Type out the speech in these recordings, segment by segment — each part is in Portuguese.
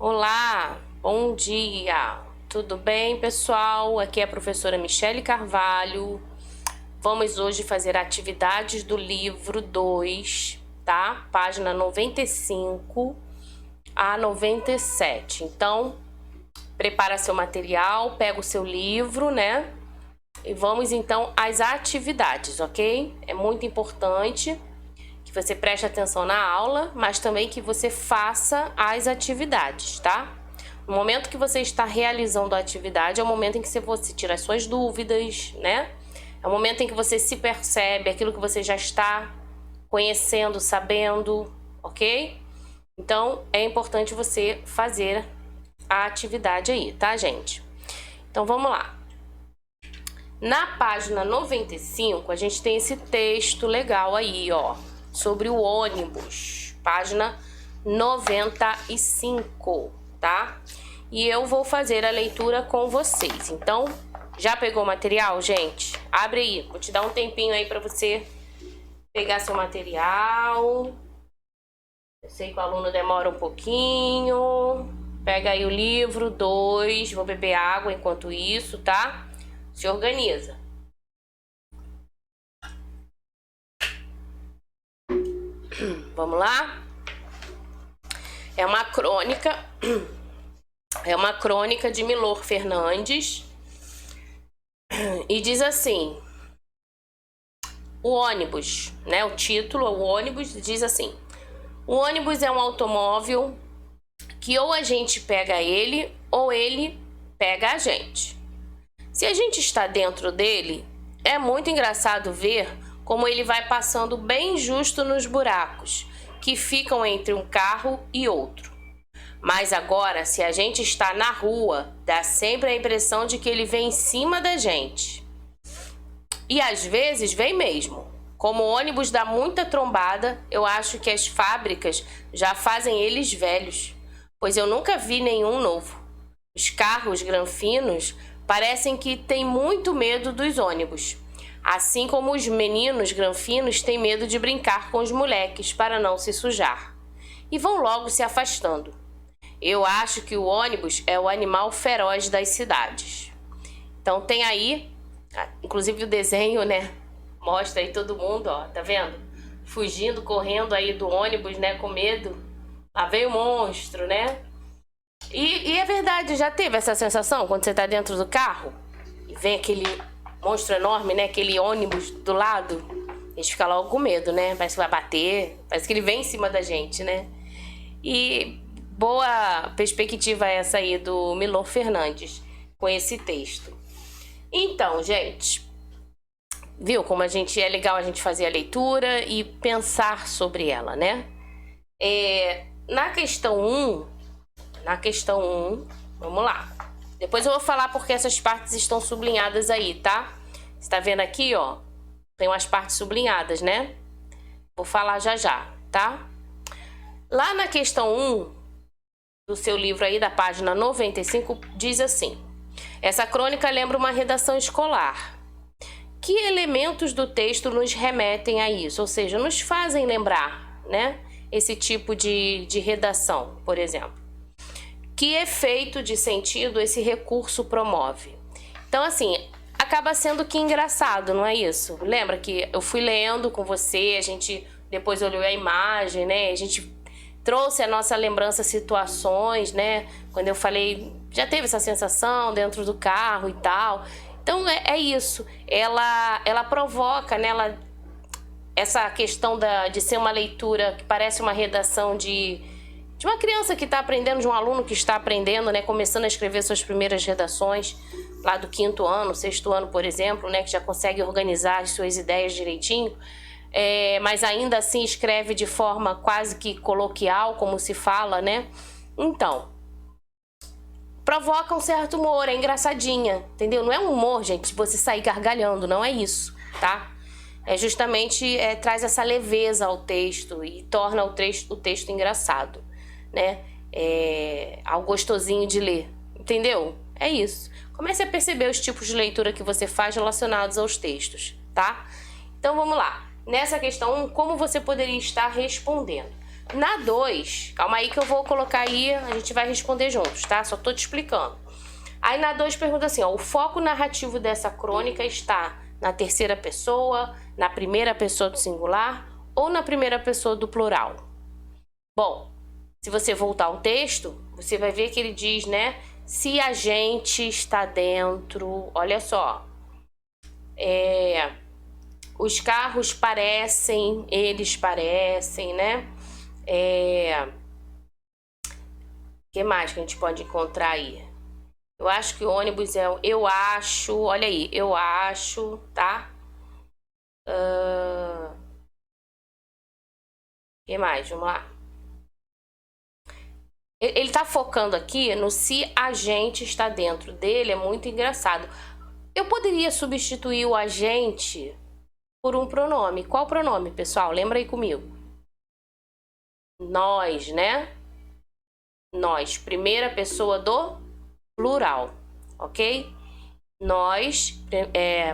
Olá, bom dia, tudo bem, pessoal? Aqui é a professora Michele Carvalho. Vamos hoje fazer atividades do livro 2, tá? Página 95 a 97. Então, prepara seu material, pega o seu livro, né? E vamos então às atividades, ok? É muito importante que você preste atenção na aula, mas também que você faça as atividades, tá? No momento que você está realizando a atividade, é o momento em que você tira as suas dúvidas, né? É o momento em que você se percebe, aquilo que você já está conhecendo, sabendo, ok? Então, é importante você fazer a atividade aí, tá, gente? Então, vamos lá. Na página 95, a gente tem esse texto legal aí, ó, sobre o ônibus, página 95, tá? E eu vou fazer a leitura com vocês. Então, já pegou o material, gente? Abre aí, vou te dar um tempinho aí para você pegar seu material. Eu sei que o aluno demora um pouquinho. Pega aí o livro 2, vou beber água enquanto isso, tá? Se organiza. Vamos lá? É uma crônica de Milor Fernandes. E diz assim: o ônibus, né? O título, o ônibus, diz assim: o ônibus é um automóvel que ou a gente pega ele ou ele pega a gente. Se a gente está dentro dele, é muito engraçado ver como ele vai passando bem justo nos buracos que ficam entre um carro e outro. Mas agora, se a gente está na rua, dá sempre a impressão de que ele vem em cima da gente. E às vezes vem mesmo. Como o ônibus dá muita trombada, eu acho que as fábricas já fazem eles velhos, pois eu nunca vi nenhum novo. Os carros granfinos parecem que têm muito medo dos ônibus, assim como os meninos granfinos têm medo de brincar com os moleques para não se sujar, e vão logo se afastando. Eu acho que o ônibus é o animal feroz das cidades. Então tem aí, inclusive o desenho, né? Mostra aí todo mundo, ó, tá vendo? Fugindo, correndo aí do ônibus, né? Com medo. Lá veio o monstro, né? E é verdade, já teve essa sensação quando você tá dentro do carro e vem aquele monstro enorme, né? Aquele ônibus do lado. A gente fica logo com medo, né? Parece que vai bater, parece que ele vem em cima da gente, né? E boa perspectiva essa aí do Milor Fernandes com esse texto. Então, gente, viu como é legal a gente fazer a leitura e pensar sobre ela, né? Na questão 1, vamos lá. Depois eu vou falar porque essas partes estão sublinhadas aí, tá? Você tá vendo aqui, ó? Tem umas partes sublinhadas, né? Vou falar já, tá? Lá na questão 1 do seu livro aí, da página 95, diz assim: essa crônica lembra uma redação escolar. Que elementos do texto nos remetem a isso? Ou seja, nos fazem lembrar, né? Esse tipo de redação, por exemplo. Que efeito de sentido esse recurso promove? Então, assim, acaba sendo que engraçado, não é isso? Lembra que eu fui lendo com você, a gente depois olhou a imagem, né? A gente trouxe a nossa lembrança situações, né? Quando eu falei, já teve essa sensação dentro do carro e tal. Então, é isso. Ela provoca, né? Essa questão de ser uma leitura que parece uma redação de uma criança que está aprendendo, de um aluno que está aprendendo, né, começando a escrever suas primeiras redações, lá do 5º ano, 6º ano, por exemplo, né, que já consegue organizar as suas ideias direitinho, mas ainda assim escreve de forma quase que coloquial, como se fala, né? Então, provoca um certo humor, é engraçadinha, entendeu? Não é um humor, gente, de você sair gargalhando, não é isso, tá? É justamente, traz essa leveza ao texto e torna o texto engraçado, né? Algo gostosinho de ler, entendeu? É isso. Comece a perceber os tipos de leitura que você faz relacionados aos textos, tá? Então vamos lá. Nessa questão 1, como você poderia estar respondendo? Na 2, calma aí que eu vou colocar aí, a gente vai responder juntos, tá? Só tô te explicando. Aí na 2 pergunta assim, ó, o foco narrativo dessa crônica está na terceira pessoa, na primeira pessoa do singular ou na primeira pessoa do plural? Bom, se você voltar ao texto, você vai ver que ele diz, né? Se a gente está dentro, olha só, os carros parecem, eles parecem, né? Que mais que a gente pode encontrar aí? Eu acho que o ônibus é... Eu acho... Olha aí. Eu acho, tá? Que mais? Vamos lá. Ele tá focando aqui no se a gente está dentro dele. É muito engraçado. Eu poderia substituir o agente por um pronome. Qual pronome, pessoal? Lembra aí comigo. Nós, né? Nós. Primeira pessoa do plural, ok? Nós,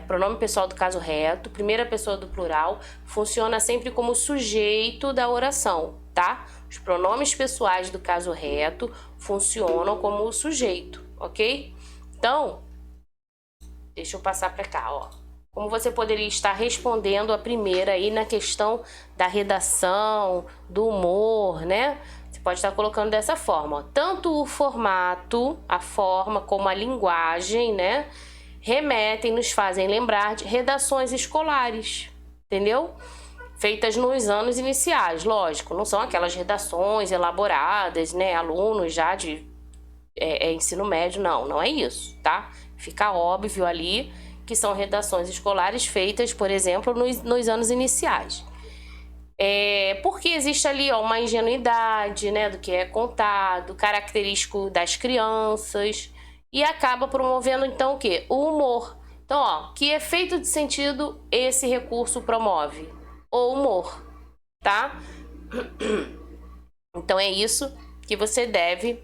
pronome pessoal do caso reto, primeira pessoa do plural, funciona sempre como sujeito da oração, tá? Os pronomes pessoais do caso reto funcionam como o sujeito, ok? Então, deixa eu passar para cá, ó. Como você poderia estar respondendo a primeira aí na questão da redação, do humor, né? Você pode estar colocando dessa forma, ó. Tanto o formato, a forma, como a linguagem, né? Remetem, nos fazem lembrar de redações escolares, entendeu? Feitas nos anos iniciais, lógico. Não são aquelas redações elaboradas, né? Alunos já de ensino médio, não é isso, tá? Fica óbvio ali que são redações escolares feitas, por exemplo, nos anos iniciais. Porque existe ali uma ingenuidade, né, do que é contado, característico das crianças, e acaba promovendo, então, o quê? O humor. Então, ó, que efeito de sentido esse recurso promove? O humor, tá? Então, é isso que você deve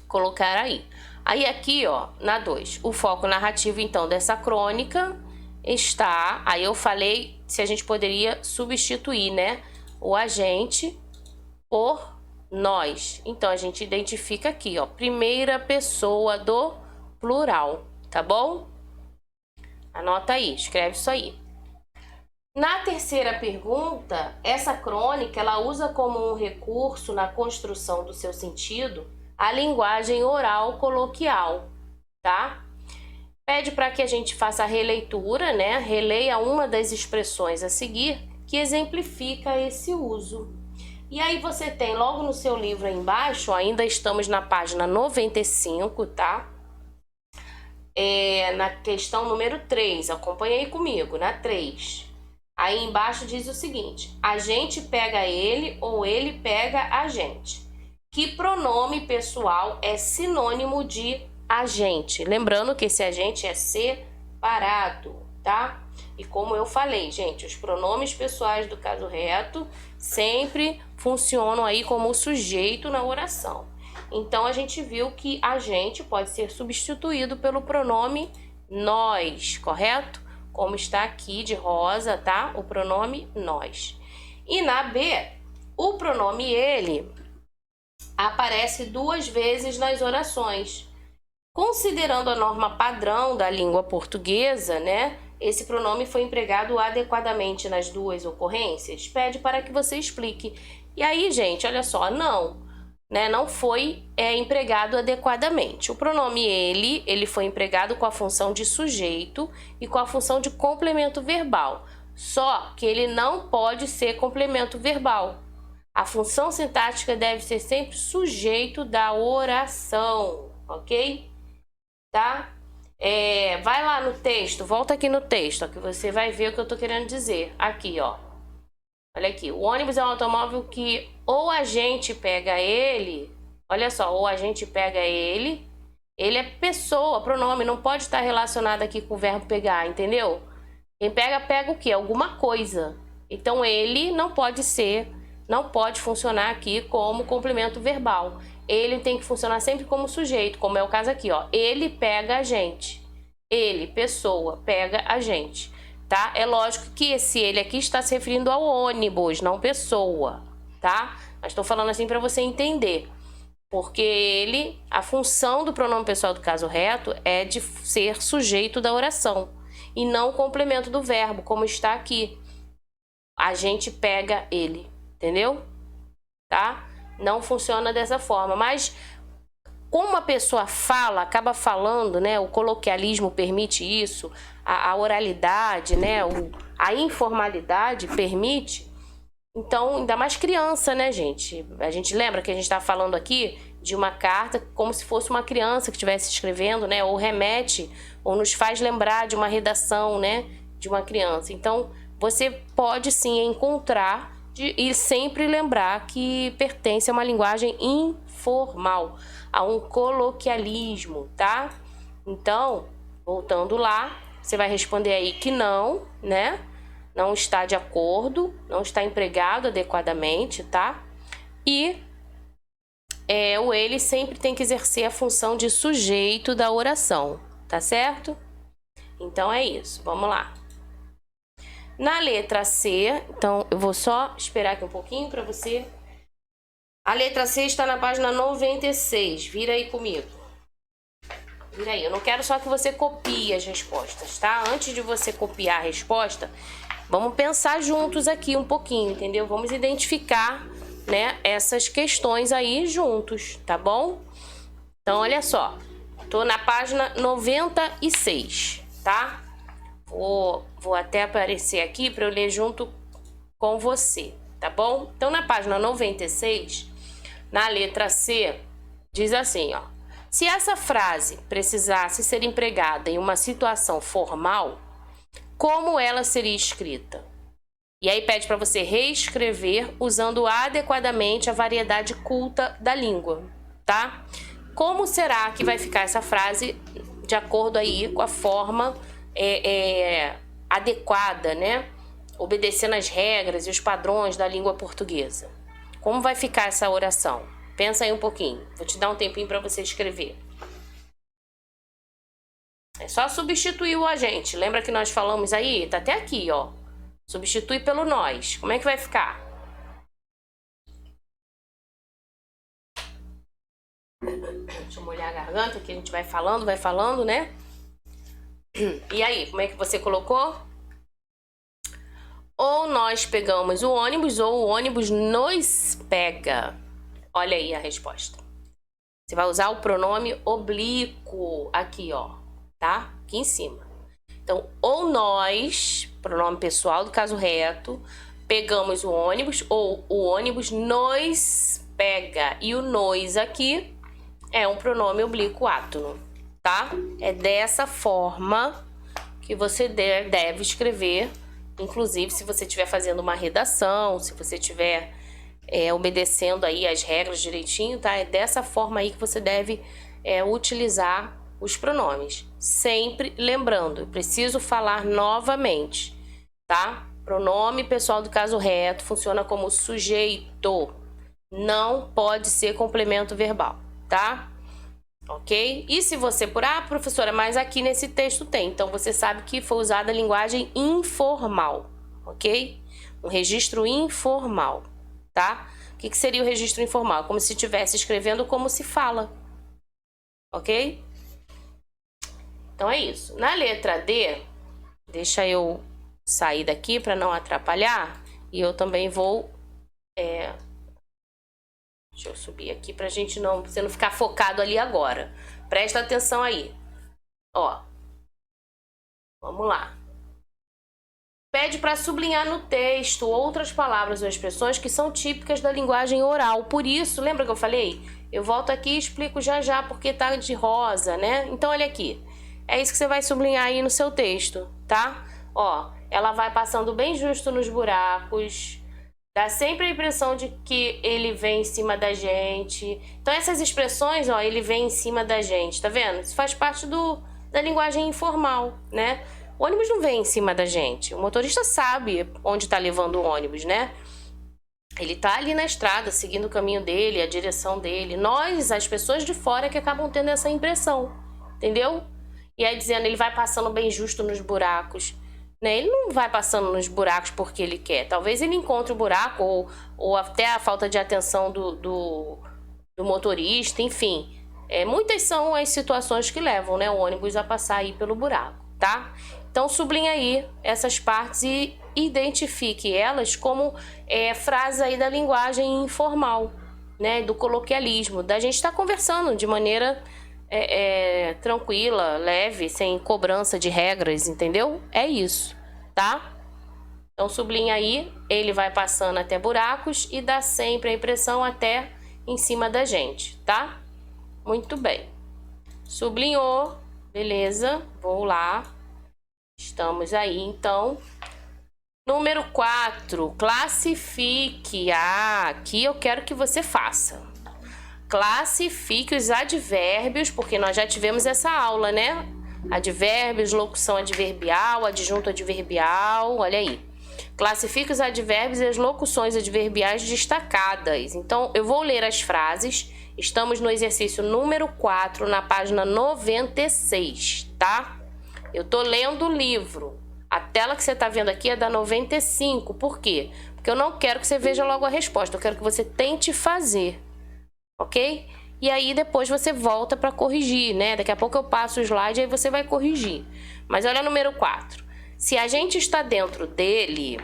colocar aí. Aí aqui, ó, na 2, o foco narrativo, então, dessa crônica está... Aí eu falei se a gente poderia substituir, né, o agente por nós. Então, a gente identifica aqui, ó, primeira pessoa do plural, tá bom? Anota aí, escreve isso aí. Na terceira pergunta, essa crônica, ela usa como um recurso na construção do seu sentido a linguagem oral coloquial, tá? Pede para que a gente faça a releitura, né? Releia uma das expressões a seguir que exemplifica esse uso. E aí você tem logo no seu livro aí embaixo, ainda estamos na página 95, tá? Na questão número 3, acompanha aí comigo, na 3. Aí embaixo diz o seguinte: a gente pega ele ou ele pega a gente. Que pronome pessoal é sinônimo de agente? Lembrando que esse agente é separado, tá? E como eu falei, gente, os pronomes pessoais do caso reto sempre funcionam aí como sujeito na oração. Então, a gente viu que agente pode ser substituído pelo pronome nós, correto? Como está aqui de rosa, tá? O pronome nós. E na B, o pronome ele aparece 2 vezes nas orações. Considerando a norma padrão da língua portuguesa, né? Esse pronome foi empregado adequadamente nas 2 ocorrências? Pede para que você explique. E aí, gente, olha só, não, né? Não foi empregado adequadamente. O pronome ele foi empregado com a função de sujeito e com a função de complemento verbal. Só que ele não pode ser complemento verbal. A função sintática deve ser sempre sujeito da oração, ok? Tá? Vai lá no texto, volta aqui no texto, ó, que você vai ver o que eu tô querendo dizer. Aqui, ó. Olha aqui, o ônibus é um automóvel que ou a gente pega ele, olha só, ou a gente pega ele é pessoa, pronome, não pode estar relacionado aqui com o verbo pegar, entendeu? Quem pega, pega o quê? Alguma coisa. Então, ele não pode funcionar aqui como complemento verbal. Ele tem que funcionar sempre como sujeito, como é o caso aqui, ó. Ele pega a gente. Ele, pessoa, pega a gente, tá? É lógico que esse ele aqui está se referindo ao ônibus, não pessoa, tá? Mas estou falando assim para você entender. Porque a função do pronome pessoal do caso reto é de ser sujeito da oração e não complemento do verbo, como está aqui. A gente pega ele, entendeu? Tá? Não funciona dessa forma, mas como a pessoa fala, acaba falando, né? O coloquialismo permite isso, a oralidade, né? A informalidade permite. Então, ainda mais criança, né, gente? A gente lembra que a gente está falando aqui de uma carta como se fosse uma criança que estivesse escrevendo, né? Ou remete, ou nos faz lembrar de uma redação, né? De uma criança. Então, você pode sim encontrar e sempre lembrar que pertence a uma linguagem informal, a um coloquialismo, tá? Então, voltando lá, você vai responder aí que não, né? Não está de acordo, não está empregado adequadamente, tá? E o ele sempre tem que exercer a função de sujeito da oração, tá certo? Então é isso, vamos lá. Na letra C, então eu vou só esperar aqui um pouquinho para você. A letra C está na página 96, vira aí comigo. Vira aí, eu não quero só que você copie as respostas, tá? Antes de você copiar a resposta, vamos pensar juntos aqui um pouquinho, entendeu? Vamos identificar, né, essas questões aí juntos, tá bom? Então, olha só. Tô na página 96, tá? Vou até aparecer aqui para eu ler junto com você, tá bom? Então, na página 96, na letra C, diz assim, ó. Se essa frase precisasse ser empregada em uma situação formal, como ela seria escrita? E aí pede para você reescrever usando adequadamente a variedade culta da língua, tá? Como será que vai ficar essa frase de acordo aí com a forma adequada, né? Obedecendo as regras e os padrões da língua portuguesa. Como vai ficar essa oração? Pensa aí um pouquinho. Vou te dar um tempinho para você escrever. É só substituir o agente. Lembra que nós falamos aí? Tá até aqui, ó. Substitui pelo nós. Como é que vai ficar? Deixa eu molhar a garganta, que a gente vai falando, né? E aí, como é que você colocou? Ou nós pegamos o ônibus, ou o ônibus nos pega. Olha aí a resposta. Você vai usar o pronome oblíquo aqui, ó. Tá? Aqui em cima. Então, ou nós, pronome pessoal do caso reto, pegamos o ônibus, ou o ônibus nos pega. E o nos aqui é um pronome oblíquo átono, tá? É dessa forma que você deve escrever, inclusive se você estiver fazendo uma redação, se você estiver obedecendo aí as regras direitinho, tá? É dessa forma aí que você deve utilizar os pronomes. Sempre lembrando, eu preciso falar novamente, tá? Pronome pessoal do caso reto funciona como sujeito, não pode ser complemento verbal, tá? Ok? E se você professora, mas aqui nesse texto tem, então você sabe que foi usada a linguagem informal, ok? Um registro informal, tá? O que seria o registro informal? Como se estivesse escrevendo como se fala, ok? Então é isso. Na letra D, deixa eu sair daqui para não atrapalhar. E eu também vou... Deixa eu subir aqui pra gente você não ficar focado ali agora. Presta atenção aí. Ó. Vamos lá. Pede para sublinhar no texto outras palavras ou expressões que são típicas da linguagem oral. Por isso, lembra que eu falei? Eu volto aqui e explico já porque tá de rosa, né? Então, olha aqui. É isso que você vai sublinhar aí no seu texto, tá? Ó, ela vai passando bem justo nos buracos. Dá sempre a impressão de que ele vem em cima da gente. Então, essas expressões, ó, ele vem em cima da gente, tá vendo? Isso faz parte da linguagem informal, né? O ônibus não vem em cima da gente. O motorista sabe onde tá levando o ônibus, né? Ele tá ali na estrada, seguindo o caminho dele, a direção dele. Nós, as pessoas de fora, que acabam tendo essa impressão, entendeu? E aí dizendo, ele vai passando bem justo nos buracos. né? Ele não vai passando nos buracos porque ele quer. Talvez ele encontre o buraco ou até a falta de atenção do motorista, enfim. Muitas são as situações que levam, né, o ônibus a passar aí pelo buraco, tá? Então, sublinha aí essas partes e identifique elas como frase aí da linguagem informal, né, do coloquialismo, da gente estar conversando de maneira tranquila, leve, sem cobrança de regras, entendeu? É isso, tá? Então, sublinha aí, ele vai passando até buracos e dá sempre a impressão até em cima da gente, tá? Muito bem. Sublinhou, beleza, vou lá. Estamos aí, então. Número 4, classifique. Aqui eu quero que você faça. Classifique os advérbios, porque nós já tivemos essa aula, né? Advérbios, locução adverbial, adjunto adverbial, olha aí. Classifique os advérbios e as locuções adverbiais destacadas. Então, eu vou ler as frases. Estamos no exercício número 4, na página 96, tá? Eu tô lendo o livro. A tela que você tá vendo aqui é da 95. Por quê? Porque eu não quero que você veja logo a resposta. Eu quero que você tente fazer, ok? E aí depois você volta para corrigir, né? Daqui a pouco eu passo o slide e aí você vai corrigir. Mas olha o número 4. Se a gente está dentro dele,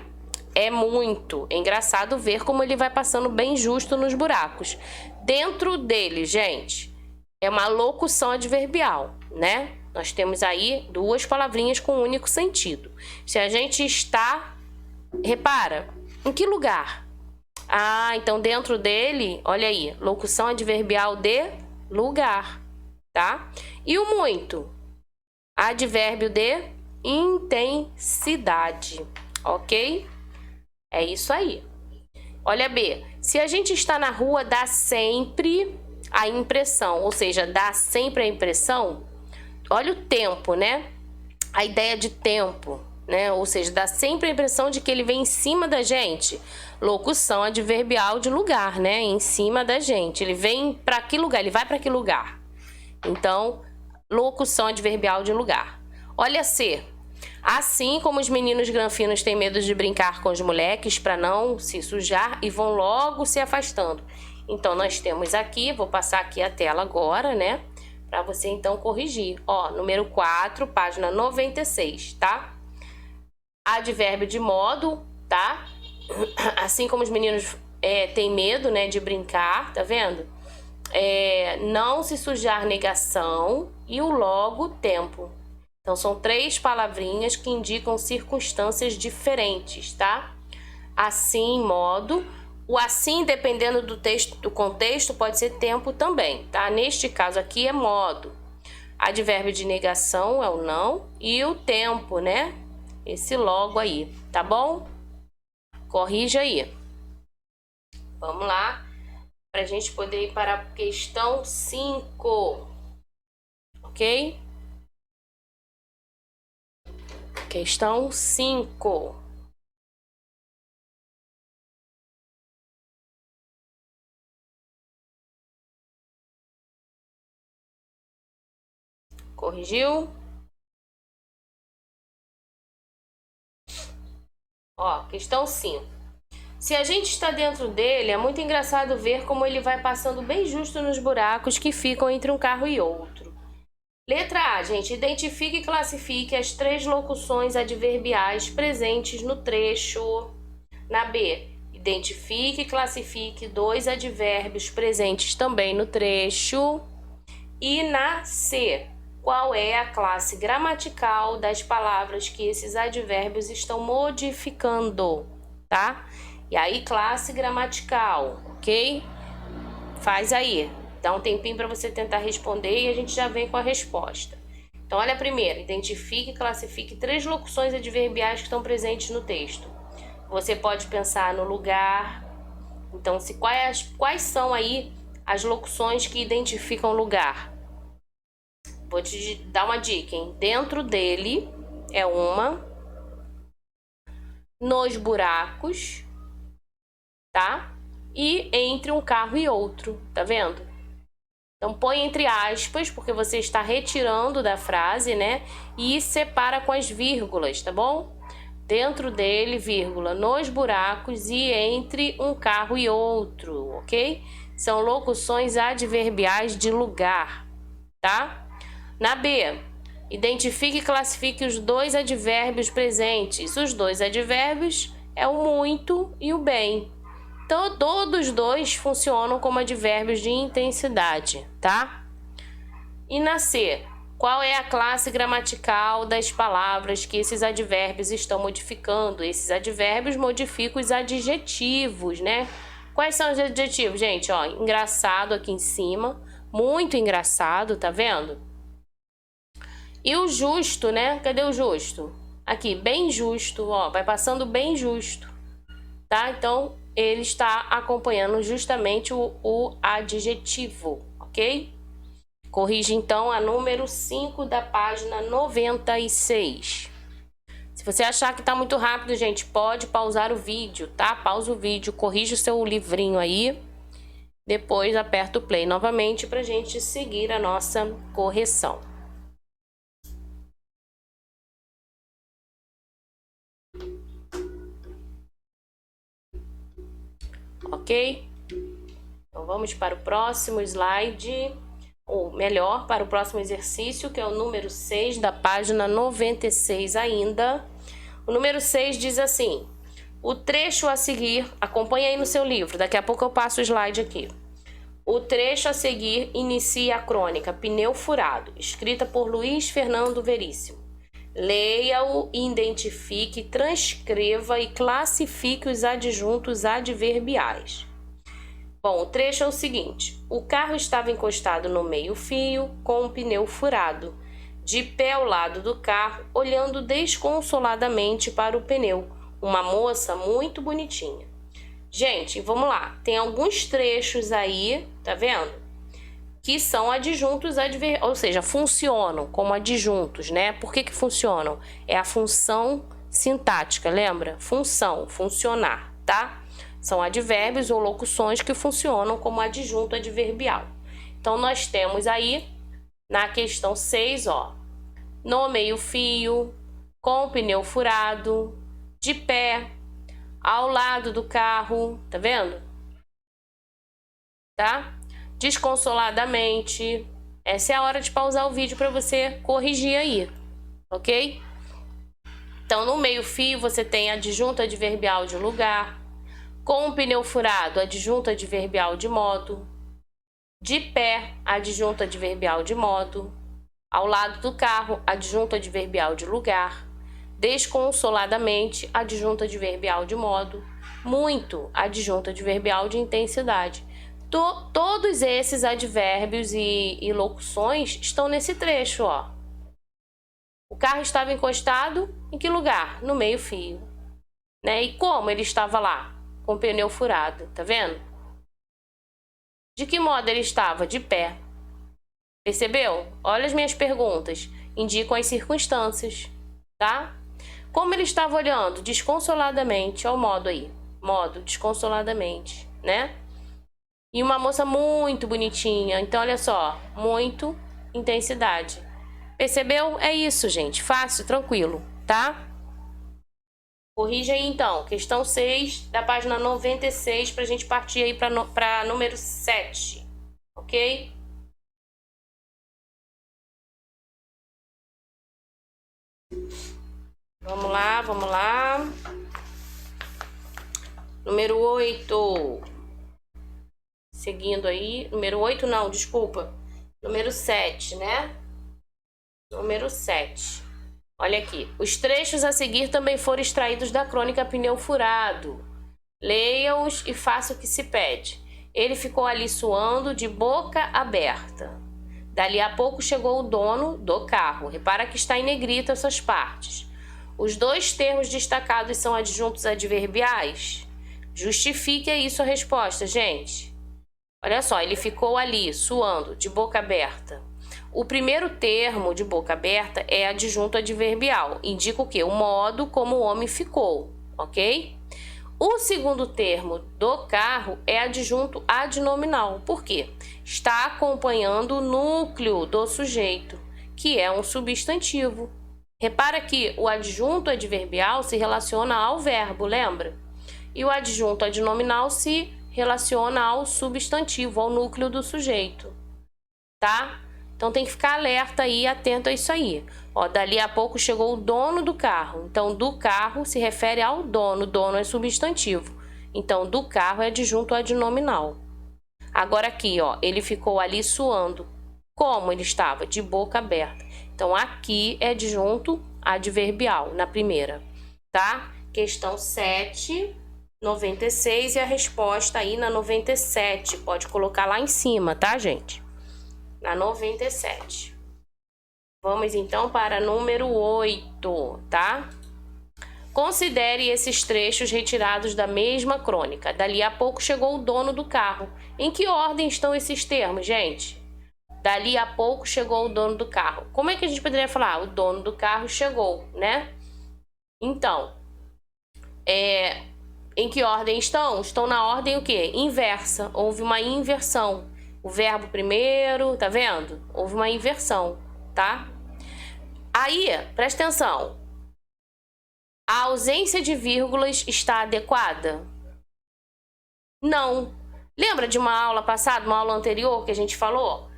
é muito engraçado ver como ele vai passando bem justo nos buracos. Dentro dele, gente, é uma locução adverbial, né? Nós temos aí duas palavrinhas com um único sentido. Se a gente está... Repara, em que lugar? Então dentro dele, olha aí, locução adverbial de lugar, tá? E o muito? Advérbio de intensidade, ok? É isso aí. Olha B, se a gente está na rua, dá sempre a impressão, ou seja, dá sempre a impressão, olha o tempo, né? A ideia de tempo, né? Ou seja, dá sempre a impressão de que ele vem em cima da gente. Locução adverbial de lugar, né? Em cima da gente. Ele vem para que lugar? Ele vai para que lugar? Então, locução adverbial de lugar. Olha C. Assim como os meninos granfinos têm medo de brincar com os moleques para não se sujar e vão logo se afastando. Então, nós temos aqui, vou passar aqui a tela agora, né? Para você, então, corrigir. Ó, número 4, página 96, tá? Advérbio de modo, tá? Assim como os meninos têm medo, né, de brincar, tá vendo? Não se sujar, negação, e o logo, tempo. Então, são 3 palavrinhas que indicam circunstâncias diferentes, tá? Assim, modo. O assim, dependendo do texto, do contexto, pode ser tempo também, tá? Neste caso aqui é modo. Advérbio de negação é o não. E o tempo, né? Esse logo aí, tá bom? Corrija aí. Vamos lá, pra gente poder ir para a questão 5. Ok? Questão 5. Corrigiu? Ó, questão 5. Se a gente está dentro dele, é muito engraçado ver como ele vai passando bem justo nos buracos que ficam entre um carro e outro. Letra A, gente, identifique e classifique as 3 locuções adverbiais presentes no trecho. Na B, identifique e classifique 2 advérbios presentes também no trecho. E na C, qual é a classe gramatical das palavras que esses advérbios estão modificando, tá? E aí, classe gramatical, ok? Faz aí. Dá um tempinho para você tentar responder e a gente já vem com a resposta. Então, olha a primeira. Identifique e classifique 3 locuções adverbiais que estão presentes no texto. Você pode pensar no lugar. Então, quais são aí as locuções que identificam lugar? Vou te dar uma dica, hein? Dentro dele é uma. Nos buracos, tá? E entre um carro e outro, tá vendo? Então, põe entre aspas, porque você está retirando da frase, né? E separa com as vírgulas, tá bom? dentro dele, vírgula, nos buracos e entre um carro e outro, ok? São locuções adverbiais de lugar, tá? Na B, identifique e classifique os dois advérbios presentes. Os dois advérbios é o muito e o bem. Então, todos os dois funcionam como advérbios de intensidade, tá? E na C, qual é a classe gramatical das palavras que esses advérbios estão modificando? Esses advérbios modificam os adjetivos, né? Quais são os adjetivos, gente? Ó, engraçado aqui em cima, muito engraçado, tá vendo? E o justo, né? Cadê o justo? Aqui, bem justo, ó, vai passando bem justo, tá? Então, ele está acompanhando justamente o adjetivo, ok? Corrige, então, a número 5 da página 96. Se você achar que tá muito rápido, gente, pode pausar o vídeo, tá? Pausa o vídeo, corrige o seu livrinho aí. Depois aperta o play novamente pra gente seguir a nossa correção. Ok? Então, vamos para o próximo slide. Ou melhor, para o próximo exercício, que é o número 6 da página 96 ainda. O número 6 diz assim: o trecho a seguir, acompanha aí no seu livro, daqui a pouco eu passo o slide aqui. O trecho a seguir inicia a crônica Pneu Furado, escrita por Luiz Fernando Veríssimo. Leia-o, identifique, transcreva e classifique os adjuntos adverbiais. Bom, o trecho é o seguinte: o carro estava encostado no meio-fio, com o pneu furado, de pé ao lado do carro, olhando desconsoladamente para o pneu, uma moça muito bonitinha. Gente, vamos lá, tem alguns trechos aí, tá vendo? Que são adjuntos adverbiais, ou seja, funcionam como adjuntos, né? Por que funcionam? É a função sintática, lembra? Função, funcionar, tá? São advérbios ou locuções que funcionam como adjunto adverbial. Então, nós temos aí, na questão 6, ó, no meio-fio, com o pneu furado, de pé, ao lado do carro, tá vendo? Tá? Desconsoladamente. Essa é a hora de pausar o vídeo para você corrigir aí, ok? Então, no meio-fio, você tem adjunto adverbial de lugar. Com o pneu furado, adjunto adverbial de modo. De pé, adjunto adverbial de modo. Ao lado do carro, adjunto adverbial de lugar. Desconsoladamente, adjunto adverbial de modo. Muito, adjunto adverbial de intensidade. Todos esses advérbios e locuções estão nesse trecho, ó. O carro estava encostado em que lugar? No meio-fio, né? E como ele estava lá? Com o pneu furado, tá vendo? De que modo ele estava? De pé. Percebeu? Olha as minhas perguntas. Indicam as circunstâncias, tá? Como ele estava olhando? Desconsoladamente. Olha o modo aí. Modo, desconsoladamente, né? E uma moça muito bonitinha. Então, olha só. Muito, intensidade. Percebeu? É isso, gente. Fácil, tranquilo, tá? Corrige aí, então. Questão 6 da página 96 pra gente partir aí pra número 7. Ok? Vamos lá, vamos lá. Número 8. Seguindo aí. Número 8 não, desculpa. Número 7, né? Número 7. Olha aqui. Os trechos a seguir também foram extraídos da crônica Pneu Furado. Leia-os e faça o que se pede. Ele ficou ali suando de boca aberta. Dali a pouco chegou o dono do carro. Repara que está em negrito essas partes. Os dois termos destacados são adjuntos adverbiais? Justifique aí sua resposta, gente. Olha só, ele ficou ali suando de boca aberta. O primeiro termo de boca aberta é adjunto adverbial. Indica o quê? O modo como o homem ficou, ok? O segundo termo do carro é adjunto adnominal. Por quê? Está acompanhando o núcleo do sujeito, que é um substantivo. Repara que o adjunto adverbial se relaciona ao verbo, lembra? E o adjunto adnominal se relaciona ao substantivo, ao núcleo do sujeito, tá? Então tem que ficar alerta aí, atento a isso aí. Ó, dali a pouco chegou o dono do carro. Então, do carro se refere ao dono. Dono é substantivo. Então, do carro é adjunto adnominal. Agora aqui, ó, ele ficou ali suando. Como ele estava? De boca aberta. Então, aqui é adjunto adverbial, na primeira, tá? Questão 7, 96 e a resposta aí na 97. Pode colocar lá em cima, tá, gente? Na 97. Vamos então para número 8, tá? Considere esses trechos retirados da mesma crônica. Dali a pouco chegou o dono do carro. Em que ordem estão esses termos, gente? Dali a pouco chegou o dono do carro. Como é que a gente poderia falar? O dono do carro chegou, né? Então, em que ordem estão? Estão na ordem o quê? Inversa. Houve uma inversão. O verbo primeiro, tá vendo? Houve uma inversão, tá? Aí, presta atenção. A ausência de vírgulas está adequada? Não. Lembra de uma aula passada, uma aula anterior que a gente falou?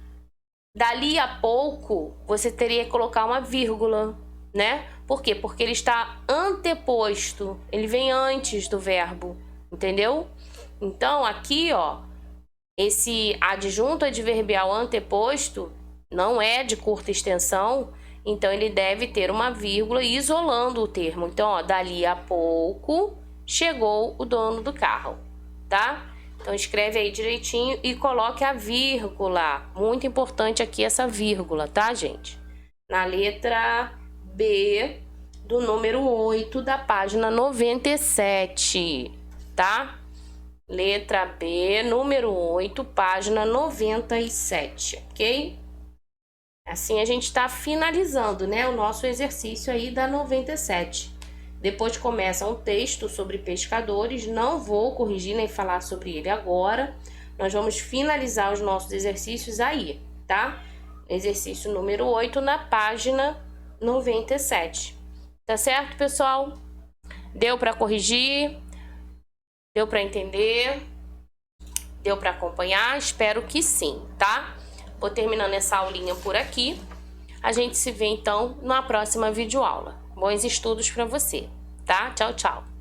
Dali a pouco, você teria que colocar uma vírgula, né? Por quê? Porque ele está anteposto. Ele vem antes do verbo, entendeu? Então, aqui, ó, esse adjunto adverbial anteposto não é de curta extensão, então ele deve ter uma vírgula isolando o termo. Então, ó, dali a pouco chegou o dono do carro, tá? Então, escreve aí direitinho e coloque a vírgula. Muito importante aqui essa vírgula, tá, gente? Na letra B do número 8 da página 97, tá? Letra B, número 8, página 97, ok? Assim a gente está finalizando, né, o nosso exercício aí da 97. Depois começa um texto sobre pescadores, não vou corrigir nem falar sobre ele agora. Nós vamos finalizar os nossos exercícios aí, tá? Exercício número 8 na página 97. Tá certo, pessoal? Deu para corrigir? Deu para entender? Deu para acompanhar? Espero que sim, tá? Vou terminando essa aulinha por aqui. A gente se vê então na próxima videoaula. Bons estudos para você, tá? Tchau, tchau.